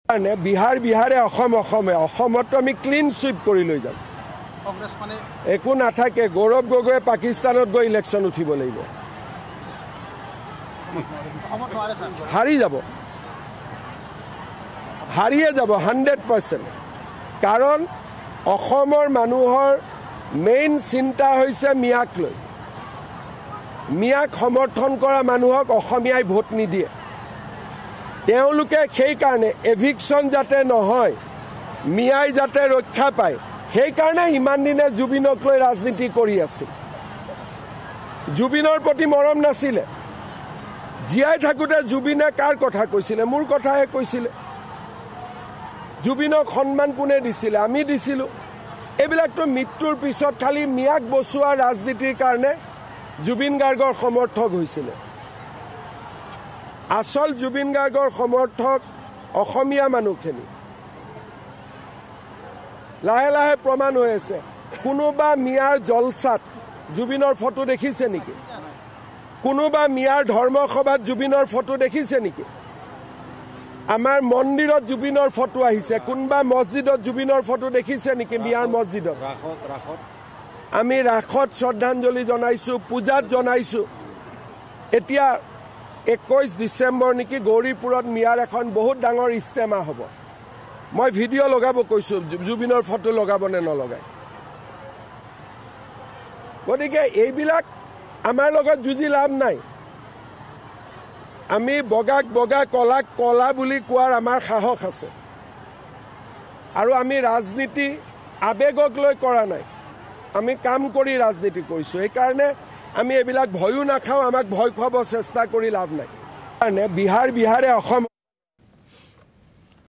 বিহাৰে অসমতো আমি clean sweep কৰি লৈ যাম। একো নাথাকে। গৌৰৱ গগৈয়ে পাকিস্তানত গৈ ইলেকশ্যন উঠিব লাগিব। হাৰিয়ে যাব 100%। কাৰণ অসমৰ মানুহৰ মেইন চিন্তা হৈছে মিয়াক লৈ। মিয়াক সমৰ্থন কৰা মানুহক অসমীয়াই ভোট নিদিয়ে। তেওঁলোকে সেইকাৰণে এভিকশ্যন যাতে নহয়, মিয়াই যাতে ৰক্ষা পায়, সেইকাৰণে ইমান দিনে জুবিনক লৈ ৰাজনীতি কৰি আছিল। জুবিনৰ প্ৰতি মৰম নাছিলে। জীয়াই থাকোঁতে জুবিনে কাৰ কথা কৈছিলে? মোৰ কথাহে কৈছিলে। জুবিনক সন্মান কোনে দিছিলে? আমি দিছিলোঁ। এইবিলাকতো মৃত্যুৰ পিছত খালি মিয়াক বচোৱা ৰাজনীতিৰ কাৰণে জুবিন গাৰ্গৰ সমৰ্থক হৈছিলে। আচল জুবিন গাৰ্গৰ সমৰ্থক অসমীয়া মানুহখিনি। লাহে লাহে প্ৰমাণ হৈ আছে। কোনোবা মিয়াৰ জলচাত জুবিনৰ ফটো দেখিছে নেকি? কোনোবা মিয়াৰ ধৰ্মসভাত জুবিনৰ ফটো দেখিছে নেকি? আমাৰ মন্দিৰত জুবিনৰ ফটো আহিছে। কোনোবা মছজিদত জুবিনৰ ফটো দেখিছে নেকি? মিয়াৰ মছজিদত আমি ৰাসত শ্ৰদ্ধাঞ্জলি জনাইছোঁ, পূজাত জনাইছোঁ। এতিয়া 21 ডিচেম্বৰ নেকি গৌৰীপুৰত মিয়াৰ এখন বহুত ডাঙৰ ইজতেমা হ'ব। মই ভিডিঅ' লগাব কৈছোঁ, জুবিনৰ ফটো লগাব নে নলগায়। গতিকে এইবিলাক আমাৰ লগত যুঁজি লাভ নাই। আমি বগাক বগা, কলাক কলা বুলি কোৱাৰ আমাৰ সাহস আছে। আৰু আমি ৰাজনীতি আৱেগক লৈ কৰা নাই, আমি কাম কৰি ৰাজনীতি কৰিছোঁ। সেইকাৰণে আমি এইবিলাক ভয়ো নাখাওঁ। আমাক ভয় খুৱাব চেষ্টা কৰি লাভ নাই। বিহাৰে অসম